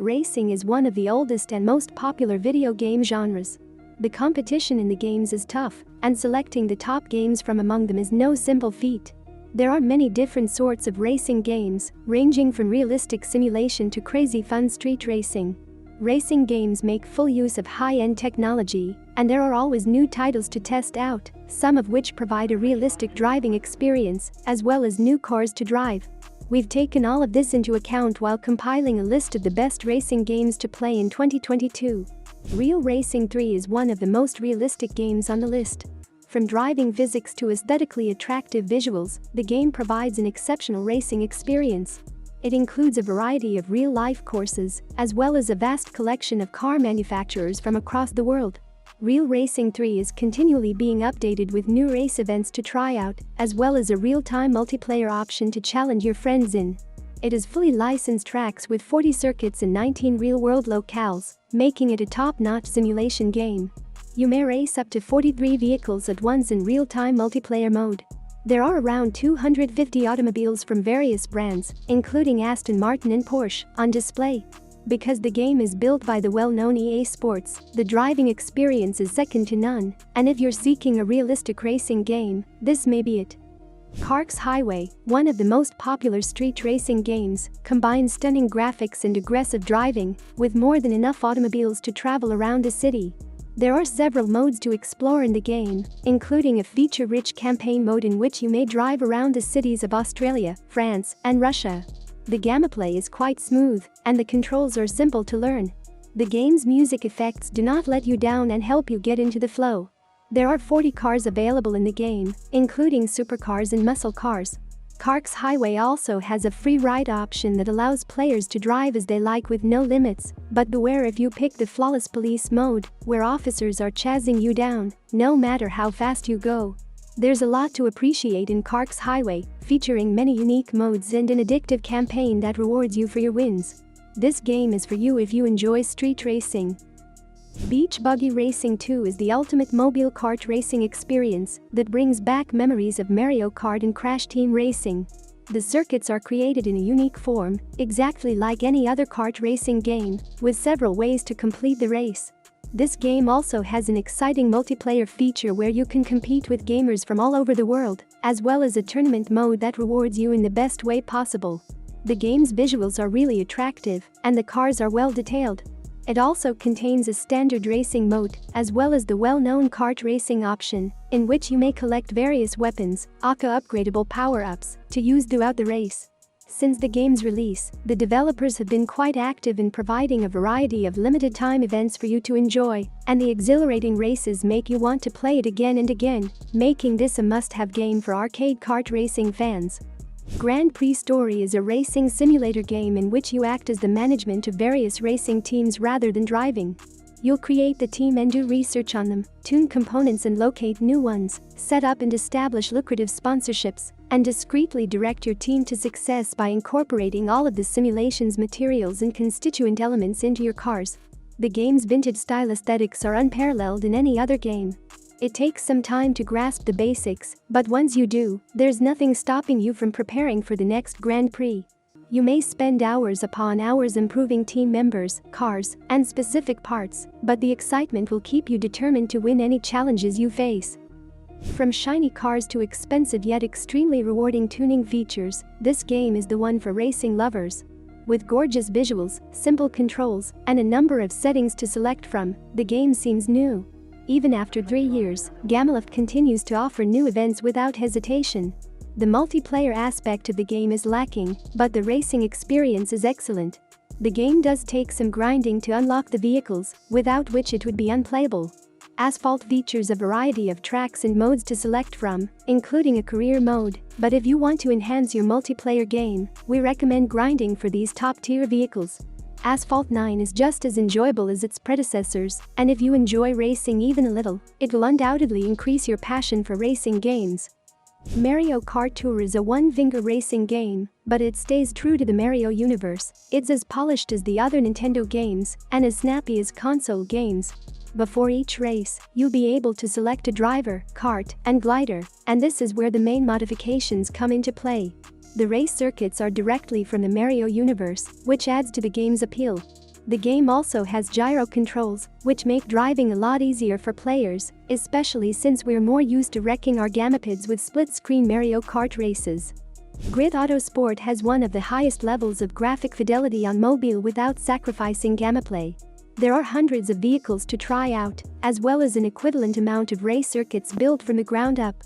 Racing is one of the oldest and most popular video game genres. The competition in the games is tough, and selecting the top games from among them is no simple feat. There are many different sorts of racing games, ranging from realistic simulation to crazy fun street racing. Racing games make full use of high-end technology, and there are always new titles to test out, some of which provide a realistic driving experience, as well as new cars to drive. We've taken all of this into account while compiling a list of the best racing games to play in 2022. Real Racing 3 is one of the most realistic games on the list. From driving physics to aesthetically attractive visuals, the game provides an exceptional racing experience. It includes a variety of real-life courses, as well as a vast collection of car manufacturers from across the world. Real Racing 3 is continually being updated with new race events to try out, as well as a real-time multiplayer option to challenge your friends in. It has fully licensed tracks with 40 circuits and 19 real-world locales, making it a top-notch simulation game. You may race up to 43 vehicles at once in real-time multiplayer mode. There are around 250 automobiles from various brands, including Aston Martin and Porsche, on display. Because the game is built by the well-known EA Sports, the driving experience is second to none, and if you're seeking a realistic racing game, this may be it. Karks Highway, one of the most popular street racing games, combines stunning graphics and aggressive driving, with more than enough automobiles to travel around the city. There are several modes to explore in the game, including a feature-rich campaign mode in which you may drive around the cities of Australia, France, and Russia. The gameplay is quite smooth, and the controls are simple to learn. The game's music effects do not let you down and help you get into the flow. There are 40 cars available in the game, including supercars and muscle cars. Karks Highway also has a free ride option that allows players to drive as they like with no limits, but beware if you pick the flawless police mode, where officers are chasing you down, no matter how fast you go. There's a lot to appreciate in Karks Highway, featuring many unique modes and an addictive campaign that rewards you for your wins. This game is for you if you enjoy street racing. Beach Buggy Racing 2 is the ultimate mobile kart racing experience that brings back memories of Mario Kart and Crash Team Racing. The circuits are created in a unique form, exactly like any other kart racing game, with several ways to complete the race. This game also has an exciting multiplayer feature where you can compete with gamers from all over the world, as well as a tournament mode that rewards you in the best way possible. The game's visuals are really attractive, and the cars are well detailed. It also contains a standard racing mode, as well as the well-known kart racing option, in which you may collect various weapons, aka upgradable power-ups, to use throughout the race. Since the game's release, the developers have been quite active in providing a variety of limited-time events for you to enjoy, and the exhilarating races make you want to play it again and again, making this a must-have game for arcade kart racing fans. Grand Prix Story is a racing simulator game in which you act as the management of various racing teams rather than driving. You'll create the team and do research on them, tune components and locate new ones, set up and establish lucrative sponsorships, and discreetly direct your team to success by incorporating all of the simulation's materials and constituent elements into your cars. The game's vintage-style aesthetics are unparalleled in any other game. It takes some time to grasp the basics, but once you do, there's nothing stopping you from preparing for the next Grand Prix. You may spend hours upon hours improving team members, cars, and specific parts, but the excitement will keep you determined to win any challenges you face. From shiny cars to expensive yet extremely rewarding tuning features, this game is the one for racing lovers. With gorgeous visuals, simple controls, and a number of settings to select from, the game seems new. Even after 3 years, Gameloft continues to offer new events without hesitation. The multiplayer aspect of the game is lacking, but the racing experience is excellent. The game does take some grinding to unlock the vehicles, without which it would be unplayable. Asphalt features a variety of tracks and modes to select from, including a career mode, but if you want to enhance your multiplayer game, we recommend grinding for these top-tier vehicles. Asphalt 9 is just as enjoyable as its predecessors, and if you enjoy racing even a little, it will undoubtedly increase your passion for racing games. Mario Kart Tour is a one-finger racing game, but it stays true to the Mario universe. It's as polished as the other Nintendo games, and as snappy as console games. Before each race, you'll be able to select a driver, kart, and glider, and this is where the main modifications come into play. The race circuits are directly from the Mario universe, which adds to the game's appeal. The game also has gyro controls, which make driving a lot easier for players, especially since we're more used to wrecking our gamipids with split-screen Mario Kart races. Grid Auto Sport has one of the highest levels of graphic fidelity on mobile without sacrificing gameplay. There are hundreds of vehicles to try out, as well as an equivalent amount of race circuits built from the ground up.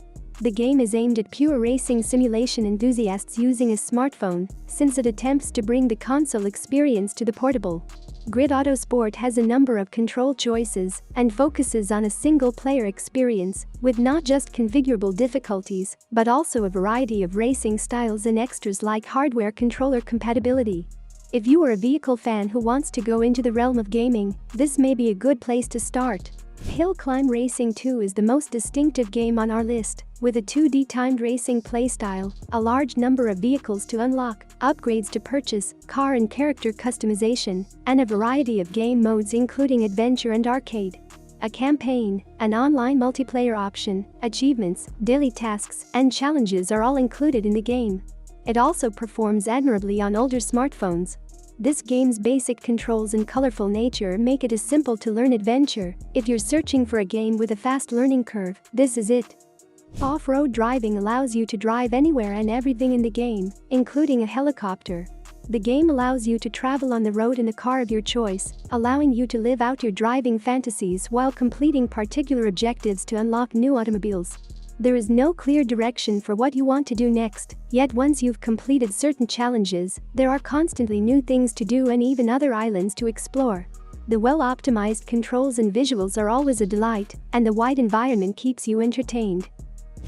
The game is aimed at pure racing simulation enthusiasts using a smartphone, since it attempts to bring the console experience to the portable. Grid Auto Sport has a number of control choices and focuses on a single-player experience, with not just configurable difficulties, but also a variety of racing styles and extras like hardware controller compatibility. If you are a vehicle fan who wants to go into the realm of gaming, this may be a good place to start. Hill Climb Racing 2 is the most distinctive game on our list, with a 2D timed racing playstyle, a large number of vehicles to unlock, upgrades to purchase, car and character customization, and a variety of game modes including adventure and arcade. A campaign, an online multiplayer option, achievements, daily tasks, and challenges are all included in the game. It also performs admirably on older smartphones. This game's basic controls and colorful nature make it a simple-to-learn adventure. If you're searching for a game with a fast learning curve, this is it. Off-road driving allows you to drive anywhere and everything in the game, including a helicopter. The game allows you to travel on the road in a car of your choice, allowing you to live out your driving fantasies while completing particular objectives to unlock new automobiles. There is no clear direction for what you want to do next, yet once you've completed certain challenges, there are constantly new things to do and even other islands to explore. The well-optimized controls and visuals are always a delight, and the wide environment keeps you entertained.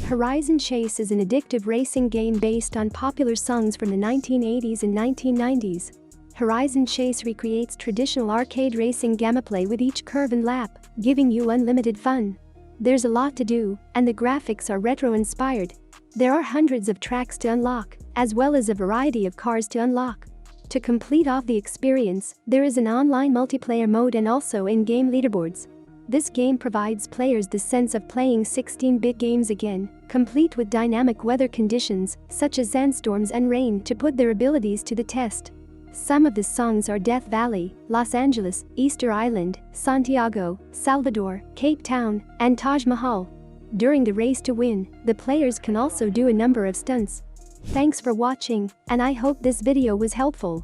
Horizon Chase is an addictive racing game based on popular songs from the 1980s and 1990s. Horizon Chase recreates traditional arcade racing gameplay with each curve and lap, giving you unlimited fun. There's a lot to do, and the graphics are retro-inspired. There are hundreds of tracks to unlock, as well as a variety of cars to unlock. To complete off the experience, there is an online multiplayer mode and also in-game leaderboards. This game provides players the sense of playing 16-bit games again, complete with dynamic weather conditions, such as sandstorms and rain, to put their abilities to the test. Some of the songs are Death Valley, Los Angeles, Easter Island, Santiago, Salvador, Cape Town, and Taj Mahal. During the race to win, the players can also do a number of stunts. Thanks for watching, and I hope this video was helpful.